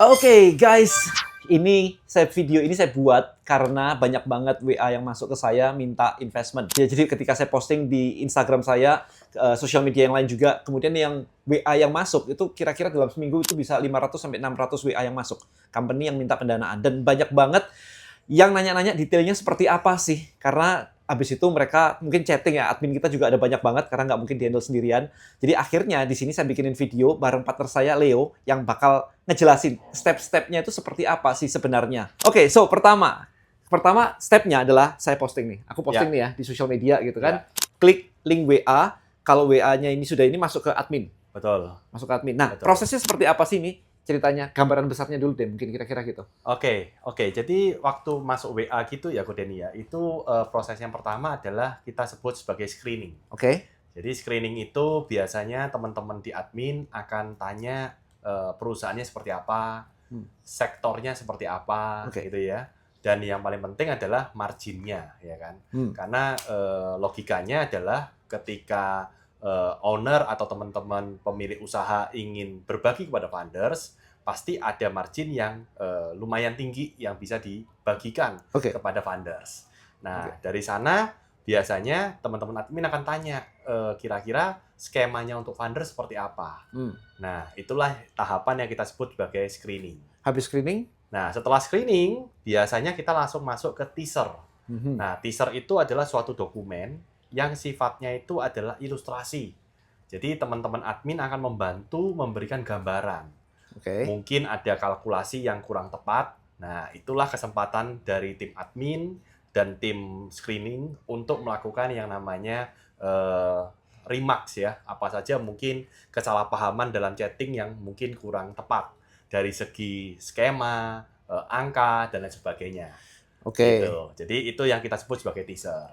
Oke, guys, video ini saya buat karena banyak banget WA yang masuk ke saya minta investment. Ya, jadi ketika saya posting di Instagram saya, sosial media yang lain juga, kemudian yang WA yang masuk itu kira-kira dalam seminggu itu bisa 500 sampai 600 WA yang masuk. Company yang minta pendanaan dan banyak banget yang nanya-nanya detailnya seperti apa sih? Karena abis itu mereka mungkin chatting ya, admin kita juga ada banyak banget karena nggak mungkin di-handle sendirian. Jadi akhirnya di sini saya bikinin video bareng partner saya Leo yang bakal ngejelasin step-stepnya itu seperti apa sih sebenarnya. Oke, so pertama stepnya adalah saya posting nih. Aku posting nih ya di sosial media gitu kan. Klik link WA. Kalau WA-nya ini sudah ini masuk ke admin. Betul. Masuk ke admin. Nah, Betul. prosesnya seperti apa sih nih? Ceritanya, gambaran besarnya dulu deh, mungkin kira-kira gitu. Oke. Jadi waktu masuk WA gitu ya, Kodeni ya, itu proses yang pertama adalah kita sebut sebagai screening. Oke. Jadi screening itu biasanya teman-teman di admin akan tanya perusahaannya seperti apa, sektornya seperti apa, gitu ya. Dan yang paling penting adalah marginnya, ya kan? Karena logikanya adalah ketika owner atau teman-teman pemilik usaha ingin berbagi kepada funders, pasti ada margin yang lumayan tinggi yang bisa dibagikan kepada funders. Nah, dari sana biasanya teman-teman admin akan tanya, kira-kira skemanya untuk funders seperti apa. Nah, itulah tahapan yang kita sebut sebagai screening. Habis screening? Nah, setelah screening, biasanya kita langsung masuk ke teaser. Nah, teaser itu adalah suatu dokumen yang sifatnya itu adalah ilustrasi. Jadi teman-teman admin akan membantu memberikan gambaran. Mungkin ada kalkulasi yang kurang tepat. Nah, itulah kesempatan dari tim admin dan tim screening untuk melakukan yang namanya remarks ya. Apa saja mungkin kesalahpahaman dalam chatting yang mungkin kurang tepat dari segi skema, angka, dan lain sebagainya. Gitu. Jadi itu yang kita sebut sebagai teaser.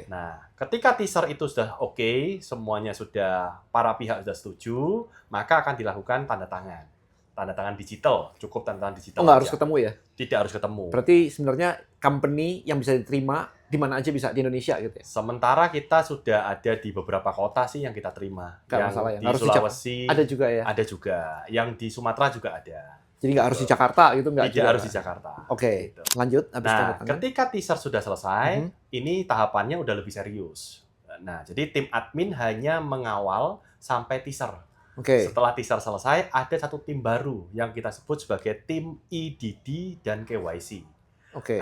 Nah, ketika teaser itu sudah oke, semuanya sudah, para pihak sudah setuju, maka akan dilakukan tanda tangan. Tanda tangan digital, cukup tanda tangan digital. Nggak harus ketemu ya? Tidak harus ketemu. Berarti sebenarnya company yang bisa diterima di mana aja bisa di Indonesia gitu ya? Sementara kita sudah ada di beberapa kota sih yang kita terima. Nggak masalah ya? Di Sulawesi ada juga ya? Ada juga. Yang di Sumatera juga ada. Jadi nggak harus di Jakarta gitu? Tidak harus di Jakarta. Gitu. Lanjut. Nah, ketika teaser sudah selesai, ini tahapannya udah lebih serius. Nah, jadi tim admin hanya mengawal sampai teaser. Setelah teaser selesai, ada satu tim baru yang kita sebut sebagai tim EDD dan KYC.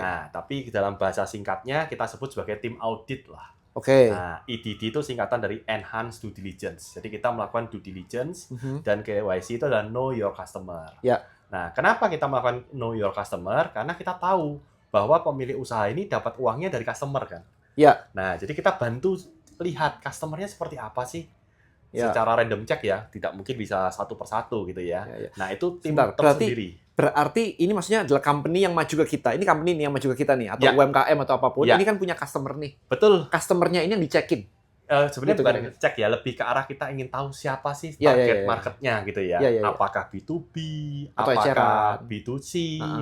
Nah, tapi dalam bahasa singkatnya kita sebut sebagai tim audit lah. Nah, EDD itu singkatan dari Enhanced Due Diligence. Jadi kita melakukan due diligence dan KYC itu adalah Know Your Customer. Nah, kenapa kita melakukan Know Your Customer? Karena kita tahu bahwa pemilik usaha ini dapat uangnya dari customer kan. Nah, jadi kita bantu lihat customernya seperti apa sih. Secara random check ya, tidak mungkin bisa satu persatu gitu ya. Nah, itu tim tersendiri. Berarti ini maksudnya adalah company yang maju ke kita. Ini company nih yang maju ke kita nih, atau UMKM atau apapun. Ini kan punya customer nih. Betul. Customernya ini yang dicekin. Sebenarnya bukan cek ya, lebih ke arah kita ingin tahu siapa sih target marketnya gitu ya. Apakah B2B, atau apakah B2C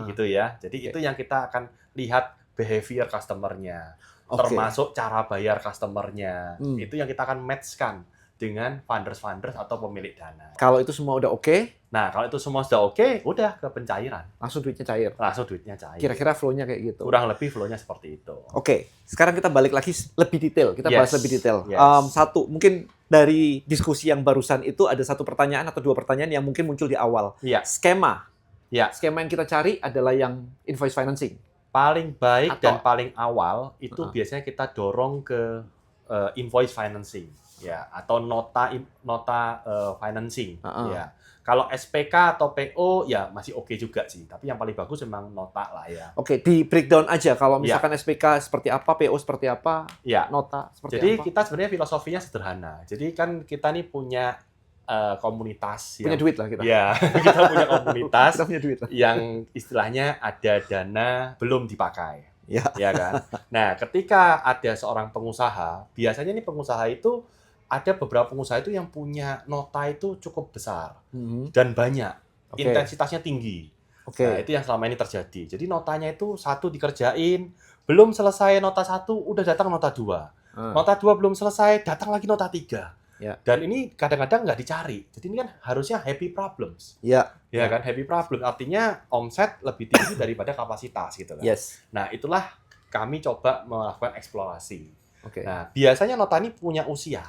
gitu ya. Jadi itu yang kita akan lihat behavior customernya, termasuk cara bayar customernya. Itu yang kita akan match-kan dengan funders atau pemilik dana. Kalau itu semua udah oke? Nah, kalau itu semua sudah oke, udah ke pencairan. Langsung duitnya cair? Langsung duitnya cair. Kira-kira flow-nya kayak gitu? Kurang lebih flow-nya seperti itu. Sekarang kita balik lagi lebih detail. Kita bahas lebih detail. Satu, mungkin dari diskusi yang barusan itu ada satu pertanyaan atau dua pertanyaan yang mungkin muncul di awal. Skema. Skema yang kita cari adalah yang invoice financing. Paling baik dan paling awal itu biasanya kita dorong ke invoice financing. Ya, atau nota financing. Ya, kalau SPK atau PO ya masih oke juga sih, tapi yang paling bagus memang nota lah ya. Di breakdown aja. Kalau misalkan SPK seperti apa, PO seperti apa, nota seperti Jadi apa. kita sebenarnya filosofinya sederhana. Jadi kan kita nih punya komunitas punya duit lah kita. Ya, kita punya komunitas kita punya duit lah. yang istilahnya ada dana belum dipakai. Ya kan. Nah, ketika ada seorang pengusaha, biasanya nih pengusaha itu ada beberapa pengusaha itu yang punya nota itu cukup besar dan banyak, intensitasnya tinggi. Nah, itu yang selama ini terjadi. Jadi notanya itu satu dikerjain, belum selesai nota 1, udah datang nota 2. Nota 2 belum selesai, datang lagi nota 3. Ya. Dan ini kadang-kadang nggak dicari. Jadi ini kan harusnya happy problems. Ya. Ya kan, happy problem. Artinya omset lebih tinggi daripada kapasitas gitu kan. Yes. Nah, itulah kami coba melakukan eksplorasi. Oke. Nah, biasanya nota ini punya usia.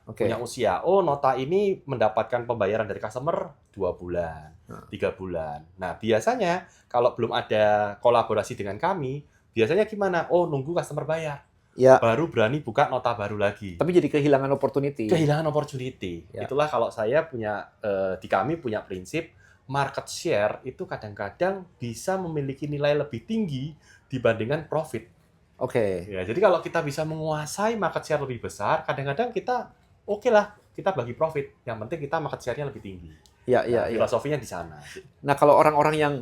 Oke. Punya usia. Oh, nota ini mendapatkan pembayaran dari customer 2 bulan, 3 bulan. Nah, biasanya kalau belum ada kolaborasi dengan kami, biasanya gimana? Oh, nunggu customer bayar. Ya. Baru berani buka nota baru lagi. Tapi jadi kehilangan opportunity. Kehilangan opportunity. Ya. Itulah kalau saya punya, di kami punya prinsip, market share itu kadang-kadang bisa memiliki nilai lebih tinggi dibandingkan profit. Oke. Ya, jadi kalau kita bisa menguasai market share lebih besar, kadang-kadang kita oke lah, kita bagi profit. Yang penting kita market share-nya lebih tinggi. Ya, Nah, ya. filosofinya di sana. Nah, kalau orang-orang yang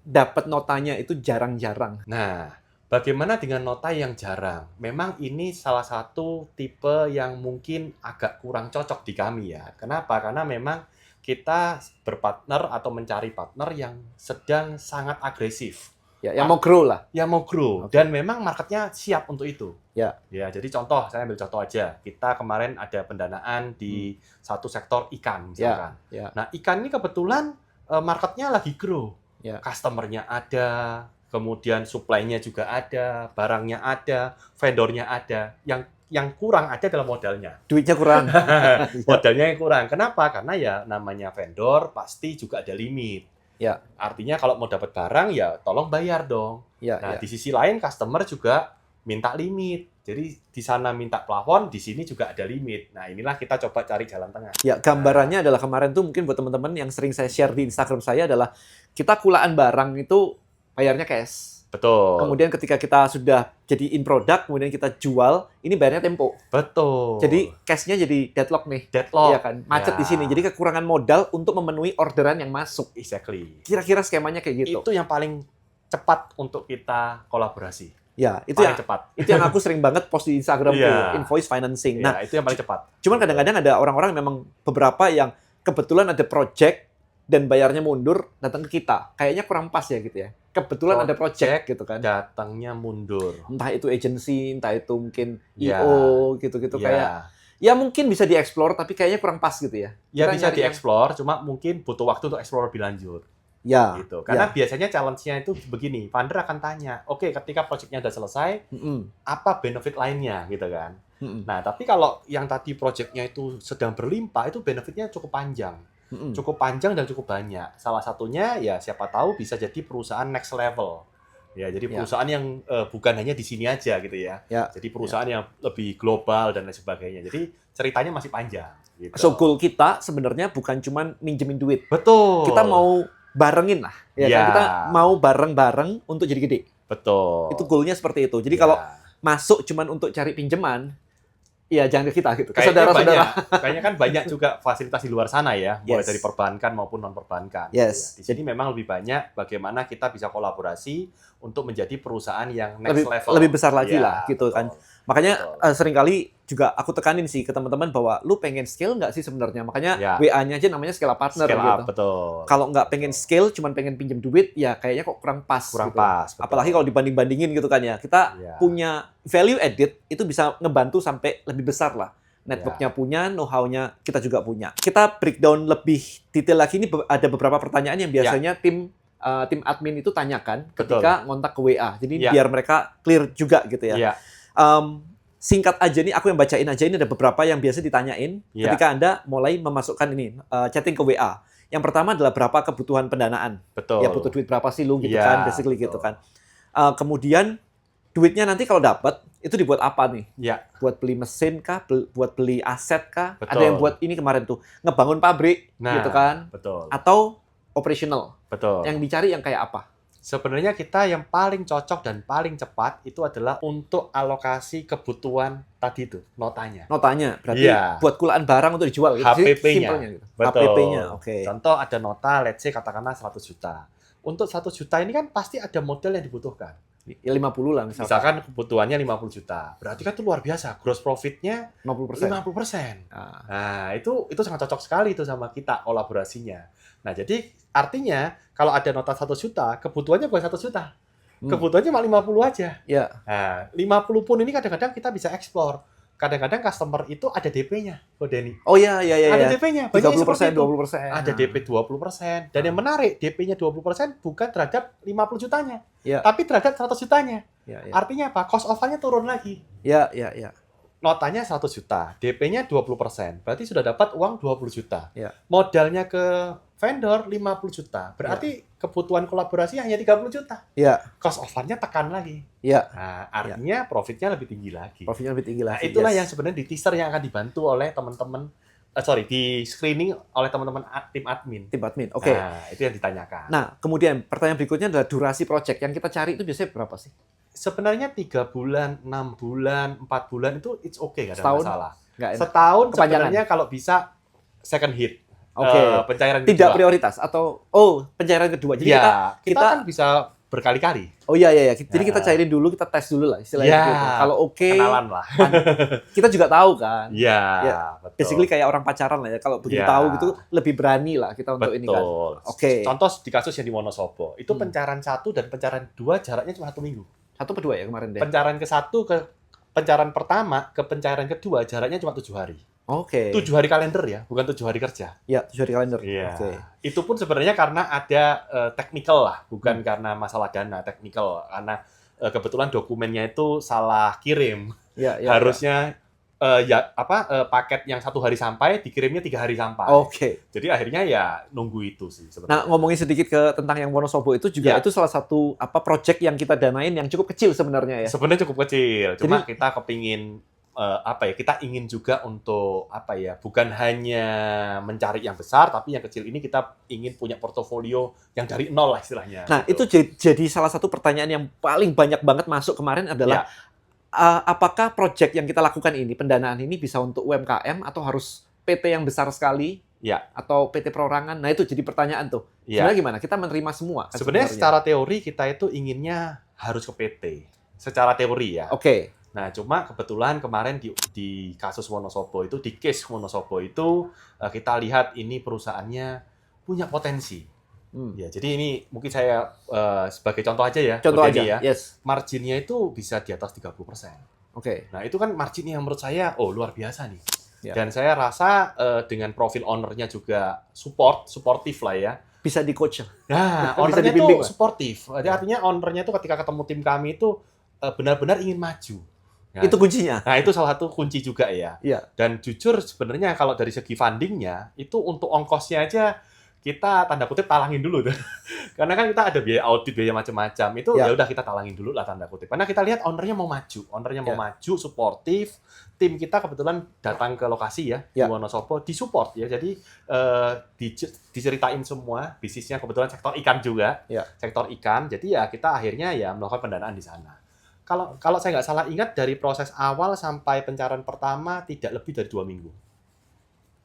dapat notanya itu jarang-jarang. Nah, bagaimana dengan nota yang jarang? Memang ini salah satu tipe yang mungkin agak kurang cocok di kami ya. Kenapa? Karena memang kita berpartner atau mencari partner yang sedang sangat agresif. Ya, yang mau grow lah. Yang mau grow. Oke. Dan memang marketnya siap untuk itu. Ya. Ya, jadi contoh, saya ambil contoh aja. Kita kemarin ada pendanaan di satu sektor ikan misalkan. Ya. Nah, ikan ini kebetulan marketnya lagi grow. Ya. Customer-nya ada, kemudian supply-nya juga ada, barangnya ada, vendornya ada. Yang kurang ada dalam modalnya. Duitnya kurang. Modalnya yang kurang. Kenapa? Karena ya namanya vendor pasti juga ada limit. Ya. Artinya kalau mau dapat barang ya tolong bayar dong. Ya, Nah, ya. di sisi lain customer juga minta limit. Jadi di sana minta plafon, di sini juga ada limit. Nah, inilah kita coba cari jalan tengah. Ya, gambarannya adalah kemarin tuh mungkin buat teman-teman yang sering saya share di Instagram saya adalah kita kulaan barang itu bayarnya cash. Betul. Kemudian ketika kita sudah jadi in product, kemudian kita jual, ini bayarnya tempo. Betul. Jadi cash-nya jadi deadlock nih. deadlock. Iya kan? Macet Ya. di sini. Jadi kekurangan modal untuk memenuhi orderan yang masuk. Exactly. Kira-kira skemanya kayak gitu. Itu yang paling cepat untuk kita kolaborasi. Ya, itu Paling yang cepat. itu yang aku sering banget post di Instagram tuh, Iya. invoice financing. Nah, Nah, itu yang paling cepat. cuman kadang-kadang ada orang-orang memang beberapa yang kebetulan ada project dan bayarnya mundur datang ke kita. Kayaknya kurang pas ya gitu ya. Kebetulan ada project gitu kan. Datangnya mundur. Entah itu agency, entah itu mungkin Ya. IO gitu-gitu Ya. kayak ya mungkin bisa dieksplor tapi kayaknya kurang pas gitu ya. Ya Kita bisa nyari yang- dieksplor, cuma mungkin butuh waktu untuk eksplor lebih lanjut. Ya. Gitu. Karena biasanya challenge-nya itu begini, funder akan tanya, oke ketika project-nya udah selesai, apa benefit lainnya gitu kan. Nah, tapi kalau yang tadi project-nya itu sedang berlimpah, itu benefitnya cukup panjang. Cukup panjang dan cukup banyak. Salah satunya ya siapa tahu bisa jadi perusahaan next level. Ya, jadi perusahaan yang bukan hanya di sini aja gitu ya. Jadi perusahaan yang lebih global dan lain sebagainya. Jadi ceritanya masih panjang. Gitu. So goal kita sebenarnya bukan cuma minjemin duit. Betul. Kita mau barengin lah. Ya, kan? Kita mau bareng-bareng untuk jadi gede. Betul. Itu goalnya seperti itu. Jadi kalau masuk cuma untuk cari pinjaman, ya jangan ke kita gitu. Ke saudara-saudara. Kayaknya kan banyak juga fasilitas di luar sana ya, mulai Yes. dari perbankan maupun non perbankan. Yes. Di sini memang lebih banyak bagaimana kita bisa kolaborasi untuk menjadi perusahaan yang next level. Lebih besar lagi Ya, lah gitu betul. kan. Makanya seringkali juga aku tekanin sih ke teman-teman bahwa lu pengen scale nggak sih sebenarnya? Makanya Ya. WA-nya aja namanya scale up partner Scale gitu. up, betul. Kalau nggak pengen scale, cuman pengen pinjam duit, ya kayaknya kok kurang pas. Kurang gitu. pas. betul. Apalagi kalau dibanding-bandingin gitu kan ya. Kita Ya. punya value added, itu bisa ngebantu sampai lebih besar lah. Network-nya punya, know-how-nya kita juga punya. Kita breakdown lebih detail lagi, ini ada beberapa pertanyaan yang biasanya tim admin itu tanyakan ketika ngontak ke WA. Jadi biar mereka clear juga gitu ya. Iya. Singkat aja nih, aku yang bacain aja, ini ada beberapa yang biasa ditanyain ketika Anda mulai memasukkan ini, chatting ke WA. Yang pertama adalah berapa kebutuhan pendanaan. Betul. Ya butuh duit berapa sih lu gitu Iya, kan, basically betul. gitu kan. Kemudian duitnya nanti kalau dapat itu dibuat apa nih? Iya. Buat beli mesin kah? Buat beli aset kah? Betul. Ada yang buat ini kemarin tuh ngebangun pabrik gitu kan? Betul. Atau operational. Betul. Yang dicari yang kayak apa? Sebenarnya kita yang paling cocok dan paling cepat itu adalah untuk alokasi kebutuhan tadi itu, notanya. Notanya berarti Iya. buat kulaan barang untuk dijual gitu. Jadi HPP-nya. simpelnya gitu. Betul. HPP-nya, oke. Contoh ada nota, let's say katakanlah 100 juta. Untuk 100 juta ini kan pasti ada model yang dibutuhkan. Ya 50 lah misalkan. Misalkan kebutuhannya 50 juta. Berarti kan itu luar biasa. Gross profit-nya 50%. 50%. Nah, Nah, itu sangat cocok sekali itu sama kita kolaborasinya. Nah, jadi artinya kalau ada nota 100 juta, kebutuhannya bukan 100 juta. Kebutuhannya cuma 50 aja. ya. Nah, 50 pun ini kadang-kadang kita bisa eksplor. kadang-kadang customer itu ada DP-nya, kok Denny. Oh iya. Ada DP-nya, banyak 30%, seperti itu. 20%. Ada DP 20%. Dan yang menarik, DP-nya 20% bukan terhadap 50 jutanya, Iya. tapi terhadap 100 jutanya. Iya. Artinya apa? Cost of fund-nya turun lagi. Iya. Notanya 100 juta, DP-nya 20%. Berarti sudah dapat uang 20 juta. Iya. Modalnya ke vendor 50 juta. Berarti kebutuhan kolaborasi hanya 30 juta. Iya. Cost of fund-nya tekan lagi. Iya. Nah, artinya profitnya lebih tinggi lagi. Profitnya lebih tinggi Nah, lagi. itulah yes. yang sebenarnya di teaser yang akan dibantu oleh teman-teman, di screening oleh teman-teman tim admin. Tim admin. Oke. Nah, itu yang ditanyakan. Nah, kemudian pertanyaan berikutnya adalah durasi project. Yang kita cari itu biasanya berapa sih? Sebenarnya 3 bulan, 6 bulan, 4 bulan itu it's okay, nggak ada Setahun? masalah. Nggak enak. Setahun Kepanjangan? sebenarnya kalau bisa second hit. Oke. Pencairan Tidak kedua. prioritas atau pencairan kedua. Jadi Ya, kita kita kan bisa berkali-kali. oh iya. Jadi kita Ya. cairin dulu, kita tes dulu lah istilahnya Ya, gitu. Kalau oke, Kenalan lah. kita juga tahu kan. Iya, Ya, betul. Basically kayak orang pacaran lah ya. Kalau begitu Ya. tahu gitu lebih berani lah kita untuk ini kan. Betul. Oke. Contoh di kasus yang di Wonosobo, itu Hmm. pencairan 1 dan pencairan 2 jaraknya cuma 1 minggu. 1 atau 2 ya kemarin deh. Pencairan ke-1 ke pencairan pertama ke pencairan kedua jaraknya cuma 7 hari. Oke. 7 hari kalender ya, bukan 7 hari kerja. Ya, 7 hari kalender. Iya. Oke. Itu pun sebenarnya karena ada technical lah, bukan karena masalah dana, technical. Karena kebetulan dokumennya itu salah kirim. Ya. Harusnya paket yang 1 hari sampai dikirimnya 3 hari sampai. Oke. Jadi akhirnya ya nunggu itu sih Nah, sebenarnya. ngomongin sedikit tentang yang Wonosobo itu juga Ya. itu salah satu project yang kita danain yang cukup kecil sebenarnya ya. Sebenarnya cukup kecil, cuma kita kepingin kita ingin juga untuk bukan hanya mencari yang besar, tapi yang kecil ini kita ingin punya portofolio yang dari nol lah istilahnya. Nah, gitu. itu jadi salah satu pertanyaan yang paling banyak banget masuk kemarin adalah apakah project yang kita lakukan ini, pendanaan ini bisa untuk UMKM atau harus PT yang besar sekali? Ya. Atau PT perorangan? Nah, itu jadi pertanyaan tuh. Ya. Sebenarnya gimana? Kita menerima semua kan Sebenarnya secara teori kita itu inginnya harus ke PT. Secara teori ya. Oke. Nah, cuma kebetulan kemarin di kasus Wonosobo itu, di case Wonosobo itu, kita lihat ini perusahaannya punya potensi. Ya, jadi ini mungkin saya sebagai contoh aja ya. Contoh aja, ya. yes. Marginnya itu bisa di atas 30%. Oke. Nah, itu kan margin yang menurut saya, luar biasa nih. Ya. Dan saya rasa dengan profil owner-nya juga suportif lah ya. Bisa di-coach. Nah, Bisa owner-nya dibimbing tuh lah. suportif. Jadi artinya owner-nya itu ketika ketemu tim kami itu benar-benar ingin maju. Nah, Itu kuncinya. Nah, itu salah satu kunci juga ya. Iya. Dan jujur sebenarnya kalau dari segi fundingnya, itu untuk ongkosnya aja kita tanda kutip talangin dulu tuh. Karena kan kita ada biaya audit, biaya macam-macam. Itu Ya. ya udah kita talangin dulu lah tanda kutip. Karena kita lihat ownernya mau maju. Ownernya mau Ya. maju, suportif. Tim kita kebetulan datang ke lokasi ya, di Ya. Wonosobo, disupport ya. Jadi diceritain semua bisnisnya, kebetulan sektor ikan juga. Ya. Sektor ikan. Jadi ya kita akhirnya ya melakukan pendanaan di sana. Kalau saya nggak salah ingat, dari proses awal sampai pencairan pertama tidak lebih dari 2 minggu.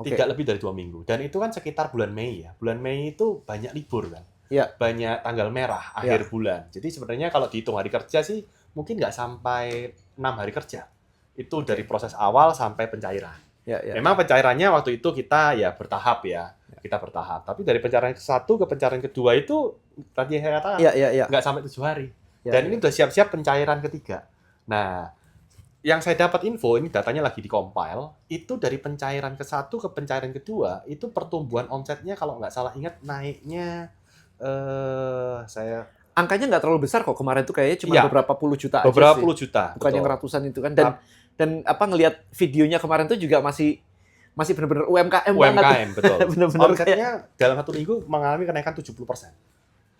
Oke. Tidak lebih dari 2 minggu. Dan itu kan sekitar bulan Mei ya. Bulan Mei itu banyak libur kan. Iya. Banyak tanggal merah akhir bulan. Jadi sebenarnya kalau dihitung hari kerja sih mungkin nggak sampai 6 hari kerja. Itu dari proses awal sampai pencairan. Ya. Memang pencairannya waktu itu kita ya bertahap ya. Kita bertahap. Tapi dari pencairan ke-1 ke pencairan kedua itu tadi saya katakan Iya. nggak sampai 7 hari. Ya, Dan ini udah siap-siap pencairan ketiga. Nah, yang saya dapat info, ini datanya lagi di-compile, itu dari pencairan ke-1 ke pencairan kedua, itu pertumbuhan omsetnya kalau nggak salah ingat naiknya, angkanya nggak terlalu besar kok kemarin tuh kayaknya cuma Iya. beberapa puluh juta beberapa aja sih. puluh juta. Bukan yang ratusan itu kan. Dan ngelihat videonya kemarin tuh juga masih benar-benar UMKM banget. UMKM, betul. Benar-benar Omsetnya dalam 1 minggu mengalami kenaikan 70%.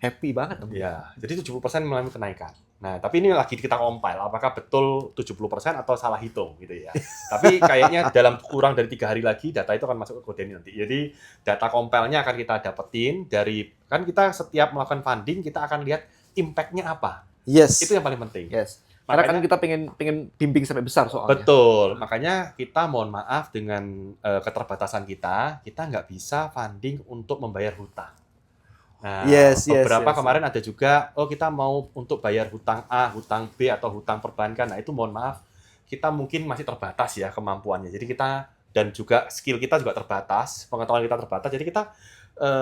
happy banget dong. Ya, jadi 70% mengalami kenaikan. Nah, tapi ini lagi kita compile, apakah betul 70% atau salah hitung gitu ya. Tapi kayaknya dalam kurang dari 3 hari lagi data itu akan masuk ke Kodeni nanti. Jadi data compile-nya akan kita dapetin dari, kan kita setiap melakukan funding kita akan lihat impact-nya apa. Yes. Itu yang paling penting. Yes. Karena kan kita pengen bimbing sampai besar soalnya. Betul, makanya kita mohon maaf dengan keterbatasan kita nggak bisa funding untuk membayar hutang. Nah, beberapa kemarin ada juga, kita mau untuk bayar hutang A, hutang B, atau hutang perbankan. Nah, itu mohon maaf, kita mungkin masih terbatas ya kemampuannya. Jadi kita, dan juga skill kita juga terbatas, pengetahuan kita terbatas, jadi kita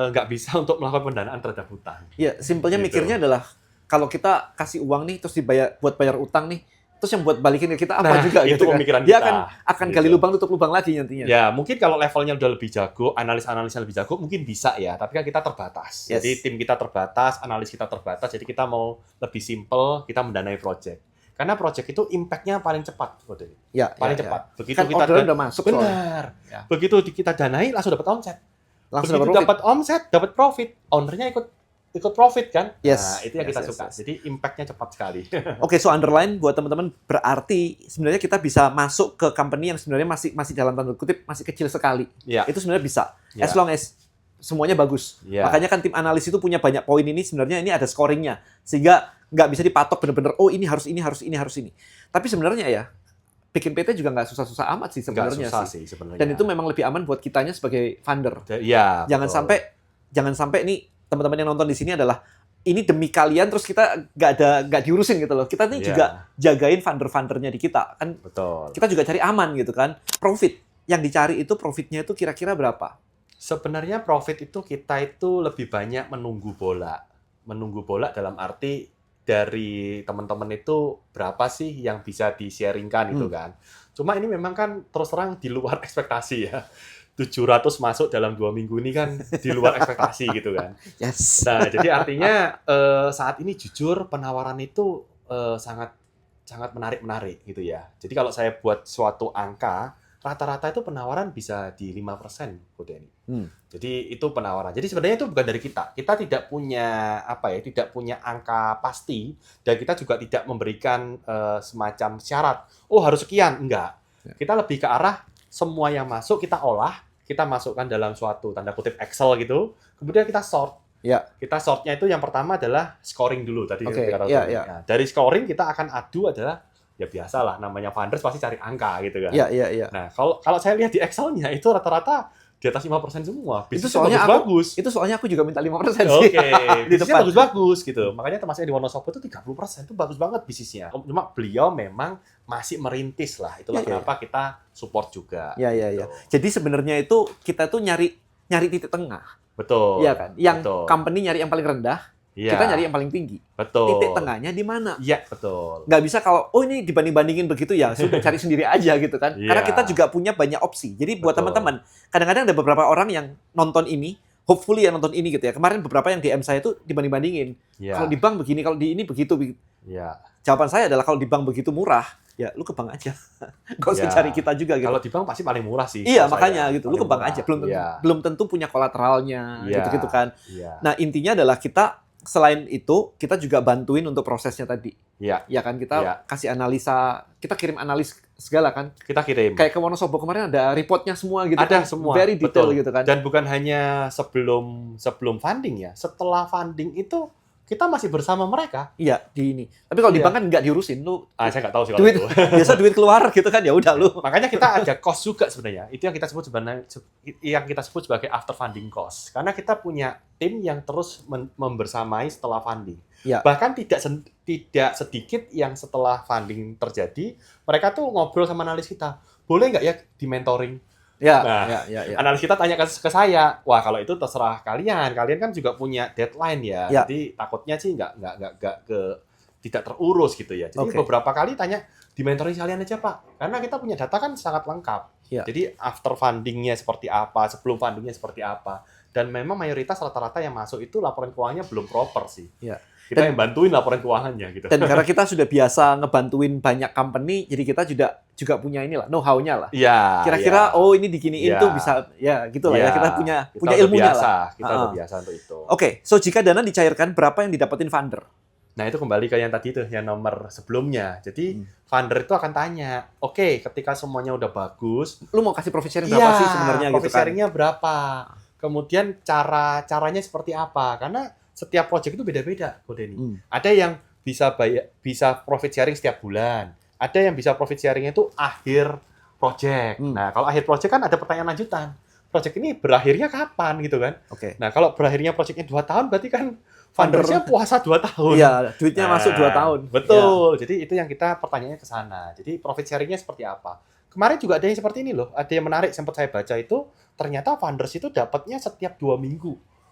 nggak bisa untuk melakukan pendanaan terhadap hutang. Ya, simpelnya Gitu. mikirnya adalah, kalau kita kasih uang nih, terus buat bayar utang nih, terus yang buat balikin ke kita apa Nah, juga itu gitu kan. pemikiran Dia kita. akan Gitu. gali lubang tutup lubang lagi nantinya. Ya, mungkin kalau levelnya udah lebih jago, analis-analisnya lebih jago, mungkin bisa ya. Tapi kan kita terbatas. Yes. Jadi tim kita terbatas, analis kita terbatas. Jadi kita mau lebih simple, kita mendanai project. Karena project itu impact-nya paling cepat. Ya, Paling ya, cepat. Begitu Kan kita orderan udah masuk soalnya. benar. Ya. Begitu kita danai, langsung dapat omset. Langsung Begitu dapat profit. dapat omset, dapat profit. Ownernya ikut profit kan? Yes. Nah, itu yang Yes, kita yes, suka. yes. Jadi impact-nya cepat sekali. Oke, so underline buat teman-teman berarti sebenarnya kita bisa masuk ke company yang sebenarnya masih dalam tanda kutip masih kecil sekali. Iya. Itu sebenarnya bisa. Ya. As long as semuanya bagus. Ya. Makanya kan tim analis itu punya banyak poin ini sebenarnya ini ada scoringnya. Sehingga nggak bisa dipatok bener-bener, oh ini harus ini, harus ini, harus ini. Tapi sebenarnya ya, bikin PT juga nggak susah-susah amat sih Nggak sebenarnya susah sih. sih sebenarnya. Dan itu memang lebih aman buat kitanya sebagai founder. Iya. Jangan betul. sampai nih teman-teman yang nonton di sini adalah ini demi kalian terus kita nggak diurusin gitu loh. Kita nih Iya. juga jagain founder-foundernya di kita. Kan Betul. kita juga cari aman gitu kan. Profit yang dicari itu profitnya itu kira-kira berapa? Sebenarnya profit itu kita itu lebih banyak menunggu bola. Menunggu bola dalam arti dari teman-teman itu berapa sih yang bisa di-sharingkan gitu kan. Cuma ini memang kan terus terang di luar ekspektasi ya. 700 masuk dalam 2 minggu ini kan di luar ekspektasi gitu kan. Yes. Nah, jadi artinya saat ini jujur penawaran itu sangat sangat menarik gitu ya. Jadi kalau saya buat suatu angka, rata-rata itu penawaran bisa di 5%, Ko Denny. Jadi itu penawaran. Jadi sebenarnya itu bukan dari kita. Kita tidak punya tidak punya angka pasti dan kita juga tidak memberikan semacam syarat. Oh, harus sekian, enggak. Kita lebih ke arah semua yang masuk kita olah, kita masukkan dalam suatu tanda kutip Excel gitu. Kemudian kita sort. Ya. Kita sortnya itu yang pertama adalah scoring dulu tadi. Oke, kata iya, Tony. iya. Nah, dari scoring kita akan adu adalah ya biasalah namanya founders pasti cari angka gitu kan. Iya. Nah, kalau saya lihat di Excel-nya itu rata-rata di atas 5% semua. Itu Bisnisnya soalnya bagus. Itu soalnya aku juga minta 5% Oke, sih. Di bisnisnya depan. bagus-bagus gitu. Makanya termasuk di Wonosobo itu 30% itu bagus banget bisnisnya. Cuma beliau memang masih merintis lah. Itulah Iya, kenapa kita support juga. Iya. Gitu. Jadi sebenarnya itu kita tuh nyari titik tengah. Betul. Iya kan? Yang betul. company nyari yang paling rendah, Iya. kita nyari yang paling tinggi. Betul. Titik tengahnya di mana? Iya, betul. Nggak bisa kalau, oh ini dibanding-bandingin begitu ya, sudah cari sendiri aja gitu kan. Iya. Karena kita juga punya banyak opsi. Jadi buat Betul. teman-teman, kadang-kadang ada beberapa orang yang nonton ini, hopefully yang nonton ini gitu ya. Kemarin beberapa yang DM saya itu dibanding-bandingin. Iya. Kalau di bank begini, kalau di ini begitu. Iya. Jawaban saya adalah kalau di bank begitu murah, ya lu ke bank aja. Gak usah Ya. cari kita juga gitu. Kalau di bank pasti paling murah sih. Iya, kalau makanya saya. gitu. Lu Paling ke bank murah. aja. Belum tentu, Iya. belum tentu punya kolateralnya Iya. gitu-gitu kan. Iya. Nah, intinya adalah kita selain itu kita juga bantuin untuk prosesnya tadi. Iya. Ya kan kita Iya. kasih analisa, kita kirim analis segala kan. Kita kirim. Kayak ke Wonosobo kemarin ada reportnya semua gitu Ada kan. semua. Very detail Betul. gitu kan. Dan bukan hanya sebelum funding ya. Setelah funding itu kita masih bersama mereka. Iya, di ini. Tapi kalau di Iya. bank kan nggak diurusin lu. Saya nggak tahu sih kalau Duit itu. biasa duit keluar gitu kan ya udah lu. Makanya kita ada cost juga sebenarnya. Itu yang kita sebut sebagai after funding cost. Karena kita punya tim yang terus membersamai setelah funding. Ya. Bahkan tidak sedikit yang setelah funding terjadi, mereka tuh ngobrol sama analis kita. Boleh nggak ya di mentoring? Ya, Nah, ya. Analis kita tanya ke saya, wah kalau itu terserah kalian kan juga punya deadline ya, Ya. jadi takutnya sih nggak tidak terurus gitu ya. Jadi Oke. beberapa kali tanya di mentoring kalian aja Pak, karena kita punya data kan sangat lengkap. Ya. Jadi after fundingnya seperti apa, sebelum fundingnya seperti apa, dan memang mayoritas rata-rata yang masuk itu laporan keuangannya belum proper sih. Ya. Kita Dan- yang bantuin laporan keuangannya gitu. Dan karena kita sudah biasa ngebantuin banyak company, jadi kita juga punya inilah know-how-nya lah. Iya. Kira-kira oh ini diginiin Iya. tuh bisa ya gitu lah ya. Iya. Kita punya udah ilmunya biasa, lah. Kita udah Ah. biasa untuk itu. Oke, so jika dana dicairkan berapa yang didapetin founder? Nah, itu kembali ke yang tadi tuh, yang nomor sebelumnya. Jadi, founder itu akan tanya, oke, ketika semuanya udah bagus, Lu mau kasih profit sharing berapa sih sebenarnya gitu profit kan? sharing-nya berapa? Kemudian caranya seperti apa? Karena setiap project itu beda-beda, Ko Denny. Ada yang bisa profit sharing setiap bulan. Ada yang bisa profit sharing itu akhir project. Nah, kalau akhir project kan ada pertanyaan lanjutan. Project ini berakhirnya kapan gitu kan? Oke. Nah, kalau berakhirnya projectnya 2 tahun, berarti kan foundersnya puasa 2 tahun. Iya, duitnya masuk 2 tahun. Betul. Jadi itu yang kita pertanyaannya ke sana. Jadi profit sharing-nya seperti apa? Kemarin juga ada yang seperti ini loh. Ada yang menarik sempat saya baca itu, ternyata founders itu dapatnya setiap 2 minggu.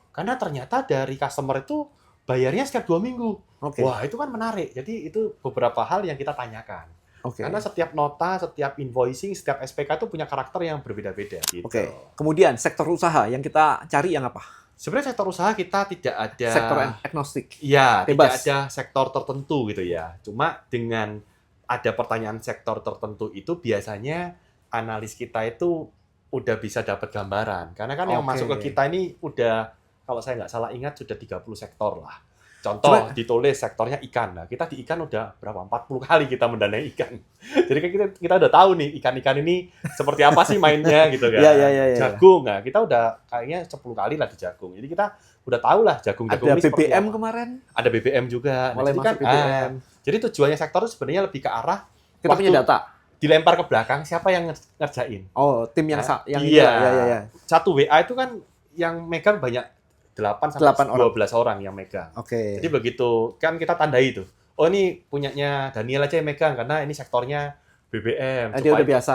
Karena ternyata dari customer itu bayarnya setiap 2 minggu. Oke. Wah, itu kan menarik. Jadi itu beberapa hal yang kita tanyakan. Oke. Karena setiap nota, setiap invoicing, setiap SPK itu punya karakter yang berbeda-beda. Gitu. Oke. Kemudian sektor usaha yang kita cari yang apa? Sebenarnya sektor usaha kita tidak ada Sektor agnostik. ya, tidak Bebas. ada sektor tertentu gitu ya. Cuma dengan ada pertanyaan sektor tertentu itu biasanya analis kita itu udah bisa dapat gambaran. Karena kan yang Oke. masuk ke kita ini udah, kalau saya nggak salah ingat, sudah 30 sektor lah. Contoh, ditulis sektornya ikan. Nah, kita di ikan udah berapa? 40 kali kita mendanai ikan. Jadi kan kita udah tahu nih, ikan-ikan ini seperti apa sih mainnya gitu kan. Iya. Jagung, nah kita udah kayaknya 10 kali lah di jagung. Jadi kita udah tahu lah jagung-jagung Ada ini seperti BBM apa. kemarin. Ada BBM juga. Nah, Mulai jadi masuk BBM. jadi tujuannya sektor itu sebenarnya lebih ke arah Kita punya waktu data. dilempar ke belakang, siapa yang ngerjain. Oh, tim yang Nah, yang iya. Iya. Satu WA itu kan yang megang banyak 8 sampai 8 12 orang yang megang. Oke. Jadi begitu kan kita tandai itu. Oh, ini punyanya Daniel aja yang megang karena ini sektornya BBM. Dia udah biasa.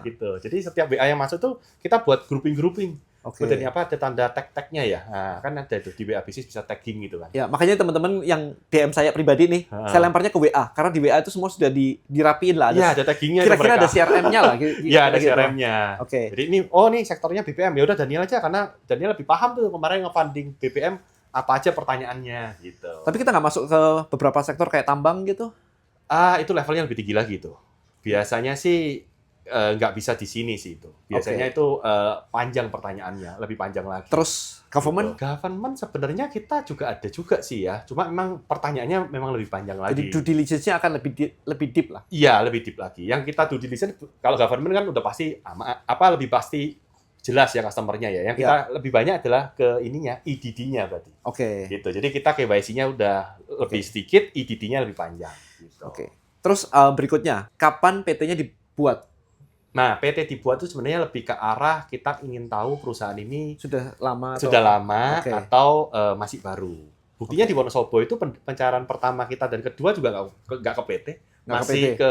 Gitu. Jadi setiap WA yang masuk tuh kita buat grouping-grouping. Oke. Kemudian apa, ada tanda tag-tagnya ya. Nah, kan ada itu di WA bisnis bisa tagging gitu kan. Ya, makanya teman-teman yang DM saya pribadi nih, saya lemparnya ke WA karena di WA itu semua sudah dirapiin lah. Iya, ada taggingnya itu Kira-kira mereka. ada CRM-nya lah. Iya, ada CRM-nya. Oke. Jadi ini, nih sektornya BBM. Ya udah Daniel aja karena Daniel lebih paham tuh kemarin nge-funding BBM apa aja pertanyaannya gitu. Tapi kita nggak masuk ke beberapa sektor kayak tambang gitu? Itu levelnya lebih tinggi lagi tuh. Biasanya sih nggak bisa di sini sih itu. Biasanya itu panjang pertanyaannya, lebih panjang lagi. Terus government? Gitu. Government sebenarnya kita juga ada juga sih ya. Cuma memang pertanyaannya memang lebih panjang lagi. Jadi due diligence-nya akan lebih deep lah. Iya, lebih deep lagi. Yang kita due diligence, kalau government kan udah pasti lebih pasti jelas ya customer-nya ya. Yang kita lebih banyak adalah ke ininya, EDD-nya berarti. Oke. Gitu. Jadi kita KYC-nya udah lebih sedikit, EDD-nya lebih panjang. Gitu. Oke. Terus berikutnya, kapan PT-nya dibuat? Nah, PT dibuat itu sebenarnya lebih ke arah kita ingin tahu perusahaan ini Sudah lama Oke. atau masih baru. Buktinya di Wonosobo itu pencarian pertama kita dan kedua juga nggak ke PT, masih ke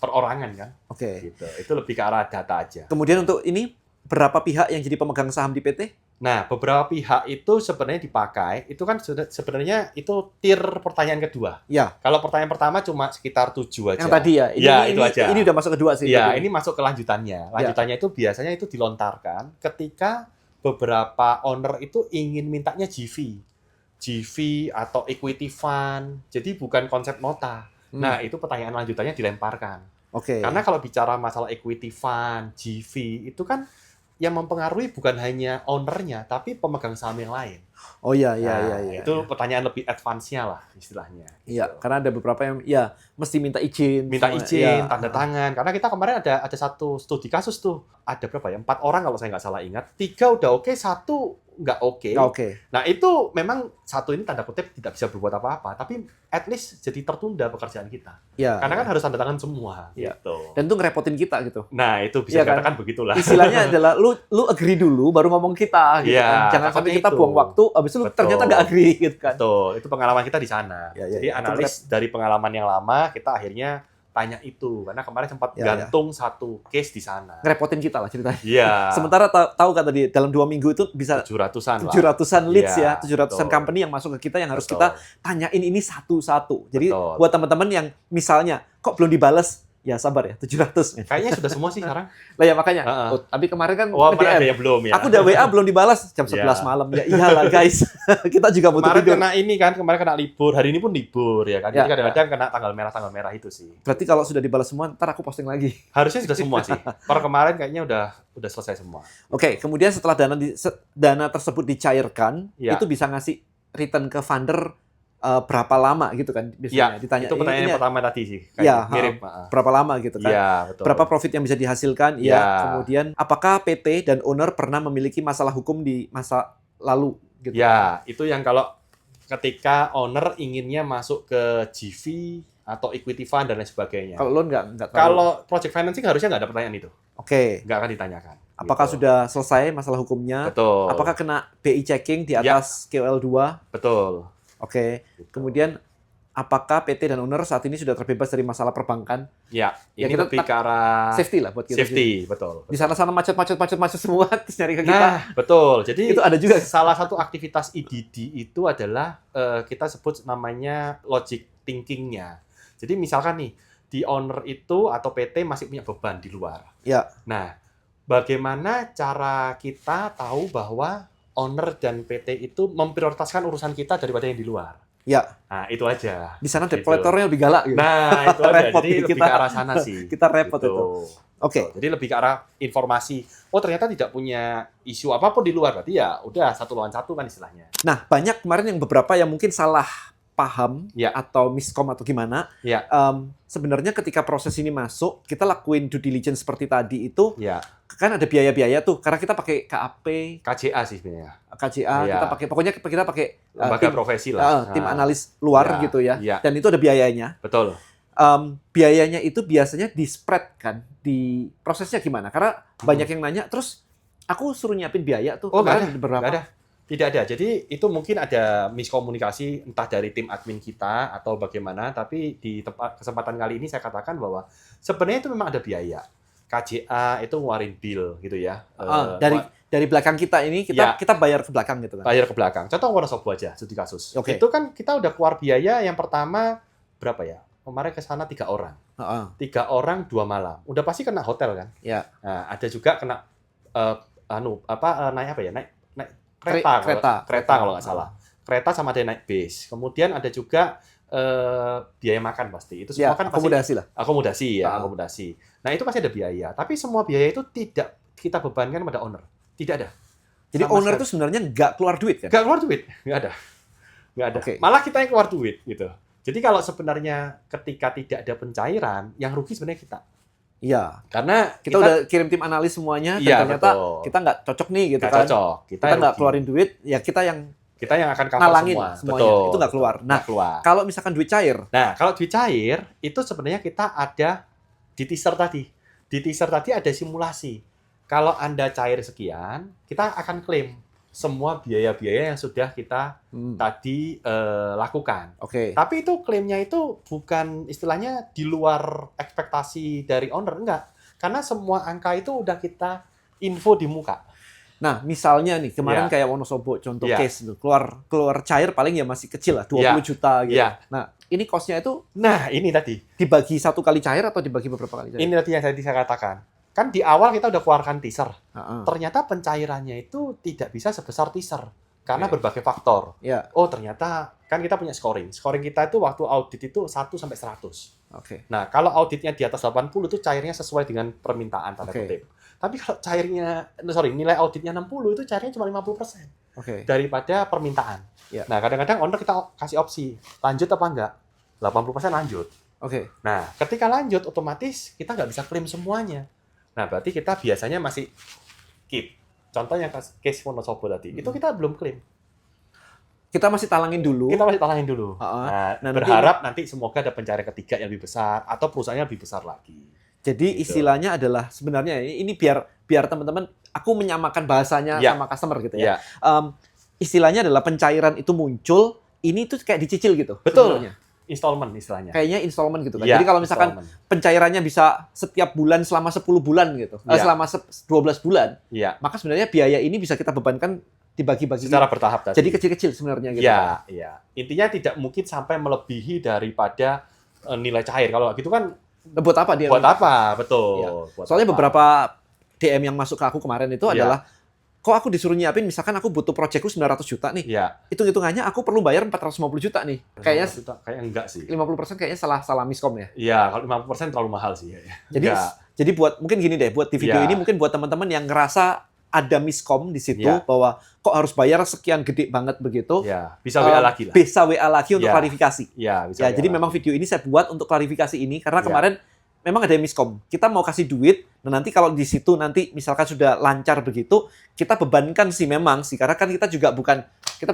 perorangan kan. Oke. Gitu. Itu lebih ke arah data aja. Kemudian untuk ini berapa pihak yang jadi pemegang saham di PT? Nah, beberapa pihak itu sebenarnya dipakai, itu kan sebenarnya itu tier pertanyaan kedua. Ya. Kalau pertanyaan pertama cuma sekitar 7 aja. Yang tadi ya? Itu aja. Ini udah masuk kedua sih. Ya, ini masuk ke lanjutannya. Lanjutannya itu biasanya itu dilontarkan ketika beberapa owner itu ingin mintanya GV atau equity fund. Jadi bukan konsep nota. Nah, itu pertanyaan lanjutannya dilemparkan. Oke. Karena kalau bicara masalah equity fund, GV, itu kan yang mempengaruhi bukan hanya ownernya, tapi pemegang saham yang lain. Oh iya. Itu pertanyaan lebih advance-nya lah istilahnya. Iya, Gitu. karena ada beberapa yang mesti minta izin. Tanda tangan. Karena kita kemarin ada satu studi kasus tuh. Ada berapa ya? 4 orang kalau saya nggak salah ingat. 3 udah oke, 1 nggak oke. Oke. Nah, itu memang 1 ini tanda kutip tidak bisa berbuat apa-apa. Tapi at least jadi tertunda pekerjaan kita. Iya. Karena kan harus tanda tangan semua. Iya. Gitu. Dan itu ngerepotin kita gitu. Nah, itu bisa Iya kan? dikatakan begitulah. Istilahnya adalah lu agree dulu baru ngomong kita gitu Iya, kan. Jangan sampai takutnya kita itu. buang waktu habis itu lu Betul. ternyata nggak agree gitu kan. Betul, itu pengalaman kita di sana. Ya, Jadi itu analis dari pengalaman yang lama, kita akhirnya tanya itu. Karena kemarin sempat gantung satu case di sana. Ngerepotin kita lah ceritanya. Iya. Sementara tahu kan tadi dalam 2 minggu itu bisa 700-an lah. 700-an leads Iya, 700-an betul. company yang masuk ke kita yang harus Betul. kita tanyain ini satu-satu. Jadi Betul. buat teman-teman yang misalnya kok belum dibales, ya sabar ya 700. Kayaknya sudah semua sih sekarang. Lah ya makanya. Heeh. Tapi kemarin kan Wah, mana ada nge-DM. yang belum ya? Aku udah WA belum dibalas jam 11 Iya. malam. Ya iyalah guys. Kita juga butuh Kemarin tidur. kena ini kan, kemarin kena libur. Hari ini pun libur ya kan. Ya, Jadi kadang-kadang kena tanggal merah itu sih. Berarti kalau sudah dibalas semua, ntar aku posting lagi. Harusnya sudah semua sih. Per kemarin kayaknya udah selesai semua. Oke, kemudian setelah dana tersebut dicairkan, Ya. itu bisa ngasih return ke funder berapa lama gitu kan biasanya Ya, ditanya. itu pertanyaan Ini yang pertama tadi sih. Ya, Mirip. berapa lama gitu kan? Iya, betul. Berapa profit yang bisa dihasilkan? Ya. Kemudian apakah PT dan owner pernah memiliki masalah hukum di masa lalu gitu? Ya, itu yang kalau ketika owner inginnya masuk ke GV atau equity fund dan lain sebagainya. Kalau loan nggak tahu. Kalau project financing harusnya nggak ada pertanyaan itu. Oke. Nggak akan ditanyakan. Apakah Gitu. sudah selesai masalah hukumnya? Betul. Apakah kena BI checking di atas KOL 2? Betul. Oke. Gitu. Kemudian apakah PT dan owner saat ini sudah terbebas dari masalah perbankan? Ya, Ya, ini kita lebih ke arah Safety lah buat kita. safety, betul. Di sana-sana macet semua terus nyari ke kita. Nah, betul. Jadi Itu ada juga. salah satu aktivitas EDD itu adalah kita sebut namanya logic thinking-nya. Jadi misalkan nih, di owner itu atau PT masih punya beban di luar. Ya. Nah, bagaimana cara kita tahu bahwa owner dan PT itu memprioritaskan urusan kita daripada yang di luar? Ya. Nah, itu aja. Di sana debt Gitu. collector-nya lebih galak gitu. Nah, itu aja. Repot Jadi nih lebih kita. ke arah sana sih. Kita repot Gitu. itu. Oke. Jadi lebih ke arah informasi. Oh, ternyata tidak punya isu apapun di luar. Berarti ya udah 1 lawan 1 kan istilahnya. Nah, banyak kemarin yang beberapa yang mungkin salah paham Ya. atau miskom atau gimana. Ya. Sebenarnya ketika proses ini masuk, kita lakuin due diligence seperti tadi itu, Ya. kan ada biaya-biaya tuh. Karena kita pakai KAP, KCA sih sebenarnya. KCA, Ya. kita pakai, pokoknya kita pakai Lembaga tim, profesi lah. tim Nah, analis luar ya, gitu ya. ya. Dan itu ada biayanya. Betul. Biayanya itu biasanya di-spread kan, di prosesnya gimana? Karena banyak yang nanya, terus aku suruh nyiapin biaya tuh. Oh, nggak kemarin berapa? Nggak ada. Tidak ada. Jadi itu mungkin ada miskomunikasi entah dari tim admin kita atau bagaimana. Tapi di kesempatan kali ini saya katakan bahwa sebenarnya itu memang ada biaya. KJA itu ngeluarin bill gitu ya. Dari belakang kita ini, Ya. kita bayar ke belakang gitu kan? Bayar ke belakang. Contoh Wonosobo aja, studi kasus. Oke. Itu kan kita udah keluar biaya yang pertama berapa ya? Kemarin ke sana 3 orang. 3 orang 2 malam. Udah pasti kena hotel kan? Ya. Nah, ada juga kena naik apa ya? Naik kereta kalau nggak salah. Kereta sama ada naik bis. Kemudian ada juga biaya makan pasti. Itu semua Ya, kan akomodasi lah. Akomodasi ya, akomodasi. Nah, itu pasti ada biaya. Tapi semua biaya itu tidak kita bebankan pada owner. Tidak ada. Jadi Sama owner sekali. itu sebenarnya nggak keluar duit kan? Nggak keluar duit. Nggak ada. Nggak ada. Oke. Malah kita yang keluar duit gitu. Jadi kalau sebenarnya ketika tidak ada pencairan, yang rugi sebenarnya kita. Iya. Karena Kita udah kirim tim analis semuanya, dan Iya, ternyata betul. kita nggak cocok nih gitu nggak kan. cocok. Kita nggak rugi. keluarin duit, ya kita yang Kita yang akan cover nalangin semua. semuanya. Betul. Itu nggak keluar. Nah, Nggak keluar. kalau misalkan duit cair, Nah, kalau duit cair, itu sebenarnya kita ada di teaser tadi. Di teaser tadi ada simulasi. Kalau Anda cair sekian, kita akan klaim semua biaya-biaya yang sudah kita tadi lakukan. Oke. Tapi itu klaimnya itu bukan istilahnya di luar ekspektasi dari owner, enggak. Karena semua angka itu udah kita info di muka. Nah, misalnya nih kemarin Iya. kayak Wonosobo contoh Iya. case itu keluar cair paling ya masih kecil lah 20 Iya. juta gitu. Iya. Nah, ini cost-nya itu Nah, ini tadi. dibagi 1 kali cair atau dibagi beberapa kali cair? Ini tadi yang tadi saya katakan. Kan di awal kita udah keluarkan teaser. Heeh. Ternyata pencairannya itu tidak bisa sebesar teaser. Karena Oke. berbagai faktor. Ya, Oh, ternyata kan kita punya scoring. Scoring kita itu waktu audit itu 1 sampai 100. oke. Nah, kalau auditnya di atas 80 itu cairnya sesuai dengan permintaan tanda Oke. kutip. Tapi kalau nilai auditnya 60 itu cairnya cuma 50% Oke. daripada permintaan. Ya. Nah, kadang-kadang owner kita kasih opsi, lanjut apa enggak? 80% lanjut. Oke. Nah, ketika lanjut otomatis kita nggak bisa klaim semuanya. Nah, berarti kita biasanya masih keep. Contohnya case Wonosobo tadi, itu kita belum klaim. Kita masih talangin dulu. Kita masih talangin dulu. Heeh. Nah, Nah, berharap nanti semoga ada pencarian ketiga yang lebih besar atau perusahaannya lebih besar lagi. Jadi Gitu. istilahnya adalah sebenarnya ini biar teman-teman aku menyamakan bahasanya Ya. sama customer gitu ya. Ya, Istilahnya adalah pencairan itu muncul, ini tuh kayak dicicil gitu. Betul. sebenarnya. installment istilahnya. Kayaknya installment gitu kan. Ya, Jadi kalau misalkan installment. pencairannya bisa setiap bulan selama 10 bulan gitu. Ya. Selama 12 bulan, Iya, maka sebenarnya biaya ini bisa kita bebankan dibagi-bagi. secara bertahap tadi. Jadi kecil-kecil sebenarnya gitu. kan. Iya, iya. Intinya tidak mungkin sampai melebihi daripada nilai cair. Kalau gitu kan Buat apa dia? buat apa? Betul. Iya. Buat Soalnya apa? beberapa DM yang masuk ke aku kemarin itu Iya. adalah, kok aku disuruh nyiapin, misalkan aku butuh proyekku 900 juta nih. Iya. Hitung-hitungannya aku perlu bayar 450 juta nih. Kayaknya kayak enggak sih. 50% kayaknya salah miskom ya. Iya, kalau 50% terlalu mahal sih. Jadi Enggak. jadi buat mungkin gini deh, buat di video Iya. ini mungkin buat teman-teman yang ngerasa ada miskom di situ Iya. bahwa kok harus bayar sekian gede banget begitu. Ya, bisa WA lagi lah. Bisa WA lagi untuk Iya. klarifikasi. Ya, bisa Ya, WA jadi lagi. memang video ini saya buat untuk klarifikasi ini karena Iya. kemarin memang ada yang miskom. Kita mau kasih duit, dan nanti kalau di situ nanti misalkan sudah lancar begitu, kita bebankan sih memang sih, karena kan kita bukan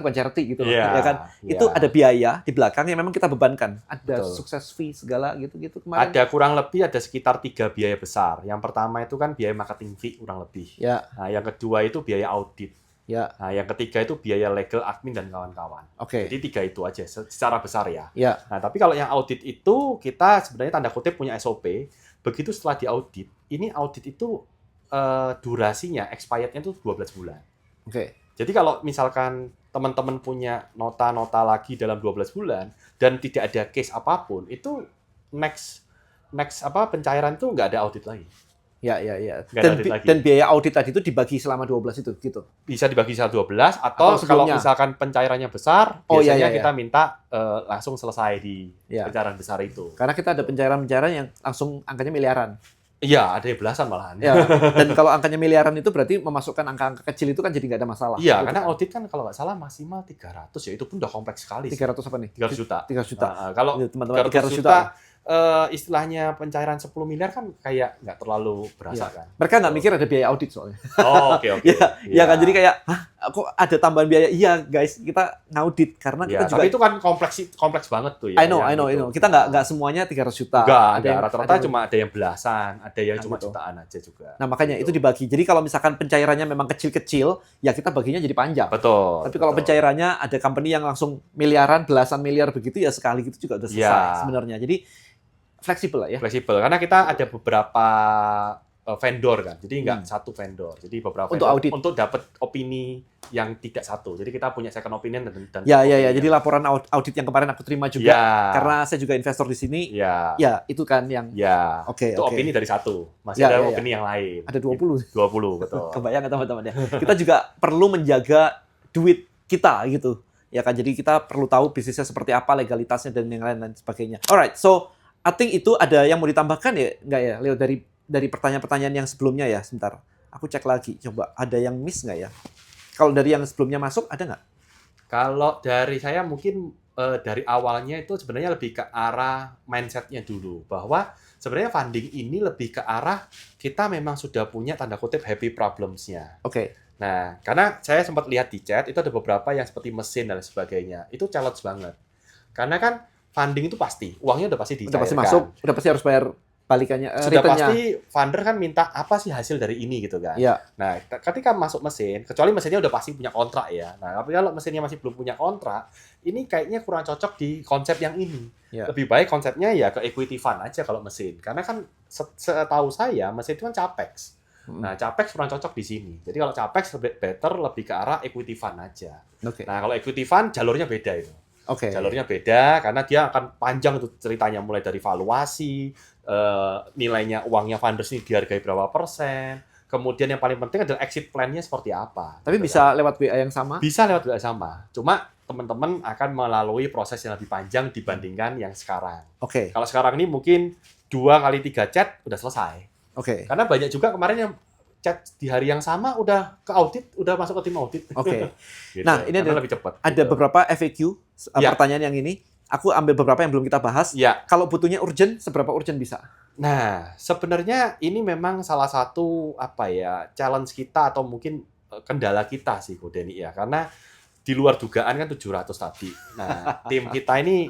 charity gitu loh, Iya, ya kan? iya. Itu ada biaya di belakang yang memang kita bebankan. Ada Betul. sukses fee segala gitu-gitu kemarin. Ada kurang lebih ada sekitar 3 biaya besar. Yang pertama itu kan biaya marketing fee kurang lebih. Ya, Nah, yang kedua itu biaya audit. ya, Nah, yang ketiga itu biaya legal admin dan kawan-kawan. oke. Jadi 3 itu aja secara besar ya. Ya, Nah, tapi kalau yang audit itu kita sebenarnya tanda kutip punya SOP. Begitu setelah diaudit, ini audit itu durasinya, expirednya itu 12 bulan. oke. Jadi kalau misalkan teman-teman punya nota-nota lagi dalam 12 bulan dan tidak ada case apapun, itu next next pencairan tuh nggak ada audit lagi. Ya. Nggak ada audit lagi. Dan biaya audit tadi itu dibagi selama 12 itu gitu. Bisa dibagi 12 atau kalau sebelumnya? misalkan pencairannya besar, Oh, biasanya iya. kita minta langsung selesai di Iya. pencairan besar itu. Karena kita ada pencairan-pencairan yang langsung angkanya miliaran. Iya, ada yang belasan malahan. Ya. Dan kalau angkanya miliaran itu berarti memasukkan angka-angka kecil itu kan jadi nggak ada masalah. Iya, Gitu karena kan. audit kan kalau nggak salah maksimal 300 ya, itu pun udah kompleks sekali. 300 apa nih? 300 juta. 300 juta. Kalau Ini, teman-teman, 300 juta, istilahnya pencairan 10 miliar kan kayak nggak terlalu berasa Iya. kan. Mereka nggak mikir ada biaya audit soalnya. Oh, oke. Iya kan, jadi kayak, hah, kok ada tambahan biaya? Iya guys, kita ngaudit karena kita Ya, juga. tapi itu kan kompleks banget tuh ya. I know. gitu. Kita nggak semuanya 300 juta. Enggak, yang- rata-rata yang- cuma ada yang belasan, ada yang cuma gitu. jutaan aja juga. Nah makanya Gitu. itu dibagi. Jadi kalau misalkan pencairannya memang kecil-kecil, ya kita baginya jadi panjang. Betul. Tapi kalau betul. pencairannya ada company yang langsung miliaran, belasan miliar begitu, ya sekali gitu juga udah selesai Ya. sebenarnya. Jadi fleksibel lah ya. Fleksibel karena kita ada beberapa vendor kan. Jadi nggak Hmm. satu vendor. Jadi beberapa Untuk vendor audit. untuk dapat opini yang tidak satu. Jadi kita punya second opinion dan Ya. opinion. Jadi laporan audit yang kemarin aku terima juga, Ya. karena saya juga investor di sini. Ya. Ya itu kan yang Ya. Oke, Itu oke. opini dari satu. Masih Ya, ada ya, ya. opini yang lain. ada 20. 20, betul. Kebayang nggak teman-teman ya. Kita juga perlu menjaga duit kita gitu. Ya kan, jadi kita perlu tahu bisnisnya seperti apa, legalitasnya dan yang lain sebagainya. Alright, so I think itu ada yang mau ditambahkan ya, nggak ya, Leo, dari pertanyaan-pertanyaan yang sebelumnya ya. Sebentar, aku cek lagi. Coba ada yang miss nggak ya? Kalau dari yang sebelumnya masuk ada nggak? Kalau dari saya mungkin dari awalnya itu sebenarnya lebih ke arah mindset-nya dulu. Bahwa sebenarnya funding ini lebih ke arah kita memang sudah punya tanda kutip happy problems-nya. Oke. Nah, karena saya sempat lihat di chat, itu ada beberapa yang seperti mesin dan sebagainya. Itu challenge banget. Karena kan funding itu pasti, uangnya udah pasti Udah dicairkan. pasti masuk, udah pasti harus bayar balikannya, Sudah returnnya. pasti funder kan minta apa sih hasil dari ini gitu kan. Iya. Nah, ketika masuk mesin, kecuali mesinnya udah pasti punya kontrak ya. Nah, tapi kalau mesinnya masih belum punya kontrak, ini kayaknya kurang cocok di konsep yang ini. Ya. Lebih baik konsepnya ya ke equity fund aja kalau mesin. Karena kan setahu saya mesin itu kan capex. Nah, capex kurang cocok di sini. Jadi kalau capex lebih ke arah equity fund aja. Oke. Nah, kalau equity fund jalurnya beda itu. Oke. Jalurnya beda karena dia akan panjang tuh ceritanya, mulai dari valuasi, nilainya uangnya funders ini dihargai berapa persen, kemudian yang paling penting adalah exit plan-nya seperti apa. Tapi gitu bisa lewat WA yang sama? kan. Bisa lewat sama. Cuma teman-teman akan melalui proses yang lebih panjang dibandingkan yang sekarang. Oke. Kalau sekarang ini mungkin 2 kali 3 chat udah selesai. Oke. Karena banyak juga kemarin yang chat di hari yang sama udah ke audit, udah masuk ke tim audit. Oke. Gitu. Nah, ini Karena ada- lebih cepat. Ada gitu. beberapa FAQ Ya. pertanyaan yang ini. Aku ambil beberapa yang belum kita bahas. Ya. Kalau butuhnya urgent, seberapa urgent bisa? Nah, sebenarnya ini memang salah satu challenge kita atau mungkin kendala kita sih, Ko Denny ya. Karena di luar dugaan kan 700 tadi. Nah, tim kita ini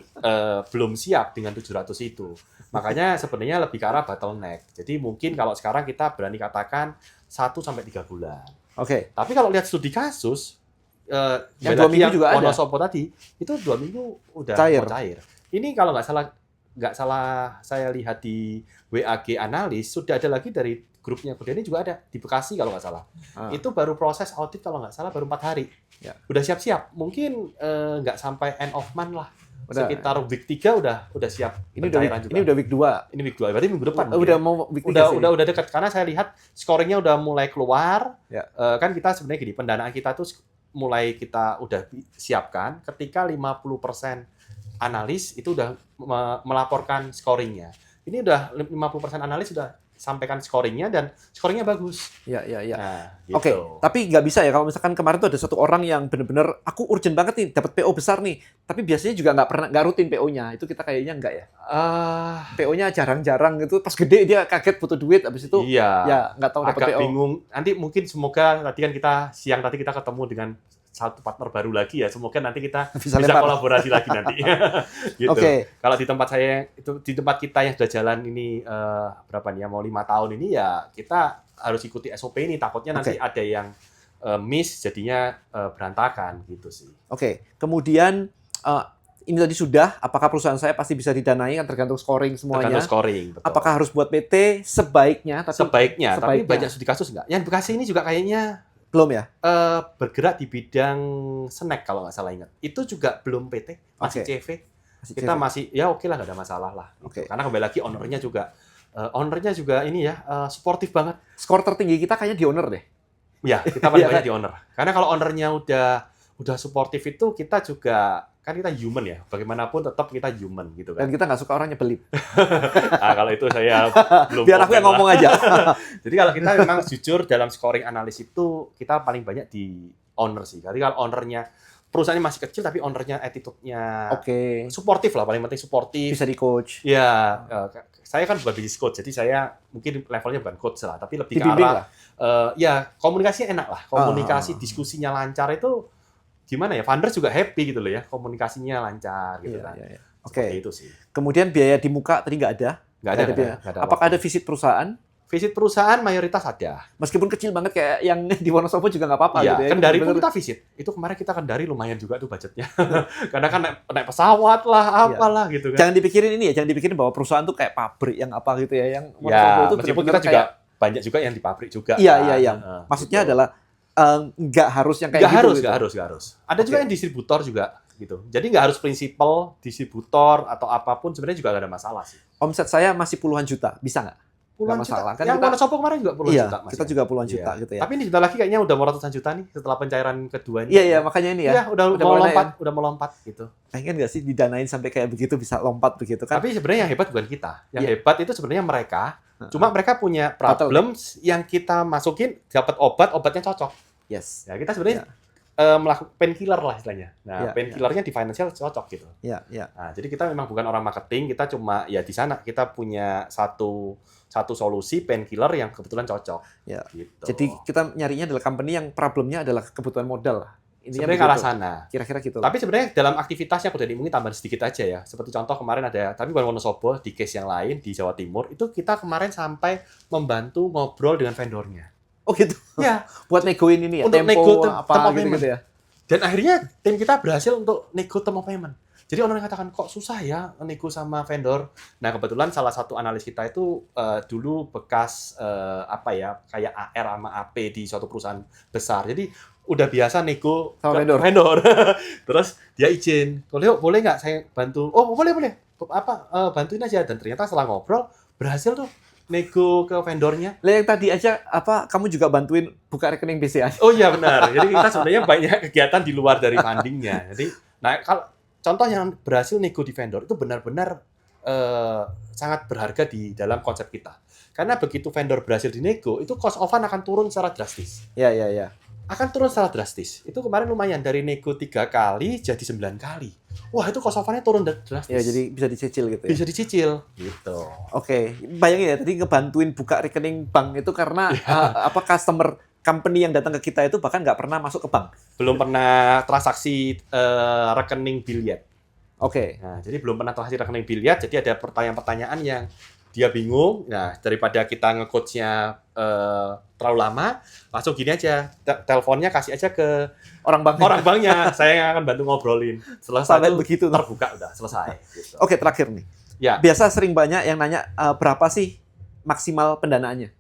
belum siap dengan 700 itu. Makanya sebenarnya lebih ke arah bottleneck. Jadi mungkin kalau sekarang kita berani katakan 1 sampai 3 bulan. Oke. Tapi kalau lihat studi kasus Yang balik 2 lagi minggu juga ada. Wonosobo tadi, itu 2 minggu udah Cair. mau cair. Ini kalau nggak salah saya lihat di WAG analis, sudah ada lagi dari grupnya Ko Denny juga ada di Bekasi kalau nggak salah. Itu baru proses audit kalau nggak salah baru 4 hari. Ya. Udah siap-siap. Mungkin nggak sampai end of month lah. Udah. Sekitar week 3 udah siap Ini udah pencairan week, juga. ini udah week 2. Ini week 2, berarti minggu depan. Udah mungkin. mau week 3 sih. Udah dekat karena saya lihat scoringnya udah mulai keluar. Ya. Kan kita sebenarnya gini, pendanaan kita tuh mulai kita udah siapkan ketika 50% analis itu udah melaporkan scoringnya. Ini udah 50% analis sudah sampaikan scoringnya dan scoringnya bagus. Ya. Nah, gitu. Oke, tapi nggak bisa ya kalau misalkan kemarin tuh ada satu orang yang bener-bener aku urgent banget nih dapat PO besar nih, tapi biasanya juga nggak rutin PO-nya. Itu kita kayaknya nggak ya. PO-nya jarang-jarang gitu, pas gede dia kaget butuh duit, habis itu Iya. ya nggak tahu dapat Agak PO. bingung. Nanti mungkin semoga tadi kan siang tadi kita ketemu dengan satu partner baru lagi ya. Semoga nanti kita Bisa bisa lempar. kolaborasi lagi nanti. Gitu. Oke. Kalau di tempat saya itu di tempat kita yang sudah jalan ini berapa nih ya, mau 5 tahun ini ya kita harus ikuti SOP ini, takutnya nanti ada yang miss jadinya berantakan gitu sih. Oke. Kemudian ini tadi sudah, apakah perusahaan saya pasti bisa didanai kan tergantung scoring semuanya. Tergantung scoring, betul. Apakah harus buat PT? Sebaiknya, tapi Sebaiknya, tapi sebaiknya. banyak studi kasus nggak? Yang Bekasi ini juga kayaknya belum ya? bergerak di bidang snack kalau nggak salah ingat. Itu juga belum PT, masih Oke. CV. kita masih ya oke lah, nggak ada masalah lah. Oke. Karena kembali lagi ownernya juga ini ya suportif banget. Skor tertinggi kita kayaknya di owner deh. Ya, kita paling Iya banyak kan? di owner. Karena kalau ownernya udah suportif itu kita juga kan kita human ya. Bagaimanapun tetap kita human gitu Dan kan. kita nggak suka orang nyebelin. Nah, kalau itu saya belum Biar aku yang komen lah. ngomong aja. Jadi kalau kita memang jujur dalam scoring analis itu kita paling banyak di owner sih. Jadi kalau ownernya perusahaannya masih kecil tapi ownernya attitude-nya Oke. suportif lah, paling penting suportif. Bisa di coach. Ya, saya kan bukan business coach, jadi saya mungkin levelnya bukan coach lah, tapi lebih ke Dibimbing arah lah. ya komunikasinya enak lah, komunikasi diskusinya lancar itu gimana ya, founder juga happy gitu loh ya, komunikasinya lancar gitu Iya, kan. iya, iya. Seperti Oke. itu sih. Kemudian biaya di muka tadi nggak ada. Nggak ada biaya. nggak ada Apakah ada visit perusahaan? visit perusahaan mayoritas ada. Meskipun kecil banget kayak yang di Wonosobo juga nggak apa-apa Iya, gitu ya. Kendari pun Bener-bener- kita visit. Itu kemarin kita Kendari lumayan juga tuh budgetnya. Karena kan naik pesawat lah, apalah gitu kan. Jangan dipikirin ini ya, jangan dipikirin bahwa perusahaan tuh kayak pabrik yang apa gitu ya, yang Wonosobo Ya, itu meskipun bener-bener kita juga kayak- banyak juga yang di pabrik juga. Iya, kan. iya, iya. Maksudnya Gitu. adalah nggak harus yang kayak Nggak gitu. harus, gitu. nggak harus. Ada juga Oke. yang distributor juga gitu. Jadi nggak harus prinsipal, distributor atau apapun sebenarnya juga nggak ada masalah sih. Omset saya masih puluhan juta, bisa nggak? Puluhan Nggak masalah. juta. Kan Yang kita- Wonosobo kemarin juga puluhan Iya, juta Mas. kita juga puluhan juta Iya. gitu ya. Tapi ini sebentar lagi kayaknya udah mau ratusan juta nih setelah pencairan kedua ini. Iya, iya, makanya ini ya. Iya, udah mau mulai lompat, udah mau lompat gitu. Pengen nggak sih didanain sampai kayak begitu bisa lompat begitu kan? Tapi sebenarnya yang hebat bukan kita. Yang Iya. hebat itu sebenarnya mereka. Cuma mereka punya Total. problems yang kita masukin dapat obatnya cocok. Yes. Ya, kita sebenarnya melakukan painkiller lah istilahnya. Nah, Iya, painkillernya di financial cocok gitu. Iya, iya. Nah, jadi kita memang bukan orang marketing, kita cuma ya di sana kita punya satu solusi painkiller yang kebetulan cocok. Ya. Gitu. Jadi kita nyarinya adalah company yang problemnya adalah kebutuhan modal lah. Intinya sebenarnya ke arah begitu. sana. Kira-kira gitu lah. Tapi sebenarnya dalam aktivitasnya aku tadi mungkin tambahan sedikit aja ya. Seperti contoh kemarin ada, tapi bukan Wonosobo, di case yang lain di Jawa Timur, itu kita kemarin sampai membantu ngobrol dengan vendornya. Oh gitu. Ya, Buat negoin ini ya, Untuk tempo nego apa term of gitu-gitu ya. dan akhirnya tim kita berhasil untuk nego term of payment. Jadi orang katakan kok susah ya nego sama vendor. Nah kebetulan salah satu analis kita itu dulu bekas kayak AR sama AP di suatu perusahaan besar. Jadi udah biasa nego Sama ke vendor. Terus dia izin, boleh nggak saya bantu? Oh boleh. Bantuin aja. Dan ternyata setelah ngobrol berhasil tuh nego ke vendornya. Lah yang tadi aja kamu juga bantuin buka rekening BCA. Oh iya benar. Jadi kita sebenarnya banyak kegiatan di luar dari fundingnya. Jadi, nah kalau contoh yang berhasil nego di vendor itu benar-benar sangat berharga di dalam konsep kita. Karena begitu vendor berhasil dinego, itu cost of fund akan turun secara drastis. Iya. Akan turun secara drastis. Itu kemarin lumayan dari nego 3 kali jadi 9 kali. Wah itu cost of fund-nya turun drastis. Ya jadi bisa dicicil gitu ya. bisa dicicil. Gitu. Oke, bayangin ya tadi ngebantuin buka rekening bank itu karena customer company yang datang ke kita itu bahkan nggak pernah masuk ke bank. Belum pernah transaksi rekening biliet. Oke. Nah, jadi belum pernah transaksi rekening biliet, jadi ada pertanyaan-pertanyaan yang dia bingung. Nah, daripada kita nge-coach-nya terlalu lama, langsung gini aja, teleponnya kasih aja ke Orang bank. banknya, saya yang akan bantu ngobrolin. Selesai Sampai itu begitu. terbuka udah selesai. Gitu. Oke, terakhir nih. Ya, Biasa sering banyak yang nanya berapa sih maksimal pendanaannya?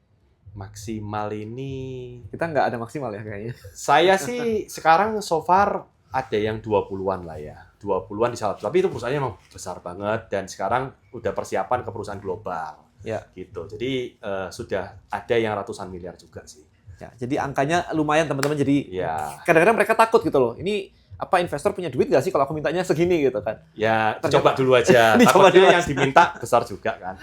maksimal ini Kita nggak ada maksimal ya kayaknya. saya sih sekarang so far ada yang 20-an lah ya. 20-an di salah. Tapi itu perusahaannya memang besar banget dan sekarang udah persiapan ke perusahaan global. Ya. Gitu. Jadi sudah ada yang ratusan miliar juga sih. Ya, jadi angkanya lumayan teman-teman. Jadi Ya. kadang-kadang mereka takut gitu loh. Ini investor punya duit nggak sih kalau aku mintanya segini gitu kan? Ya, Ternyata- coba dulu aja. Dicoba Takutnya dulu yang aja. diminta besar juga kan.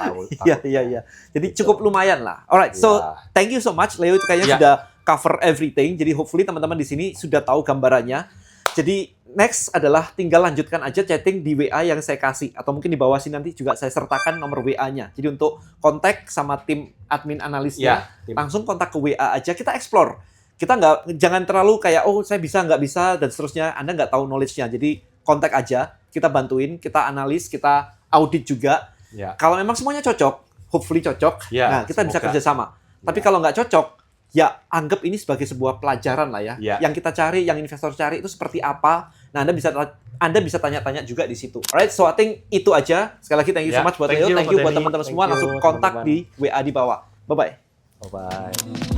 Iya. Jadi cukup lumayan lah. Alright, so thank you so much Leo, itu kayaknya Ya. sudah cover everything. Jadi hopefully teman-teman di sini sudah tahu gambarannya. Jadi next adalah tinggal lanjutkan aja chatting di WA yang saya kasih, atau mungkin di bawah sini nanti juga saya sertakan nomor WA-nya. Jadi untuk kontak sama tim admin analisnya, Ya, langsung kontak ke WA aja, kita explore. Kita jangan terlalu kayak saya bisa nggak bisa dan seterusnya. Anda nggak tahu knowledge-nya. Jadi kontak aja, kita bantuin, kita analis, kita audit juga. ya. Kalau memang semuanya cocok, hopefully cocok, Ya, nah kita bisa semoga. kerjasama. Tapi kalau nggak cocok, ya anggap ini sebagai sebuah pelajaran lah ya. Ya. Yang kita cari, yang investor cari itu seperti apa. Nah, Anda bisa tanya-tanya juga di situ. Alright, so I think itu aja. Sekali lagi thank you so Ya, much buat thank Leo, you, thank you Mas buat Denny. teman-teman Thank semua. you, Langsung kontak teman-teman. di WA di bawah. Bye-bye. Bye-bye.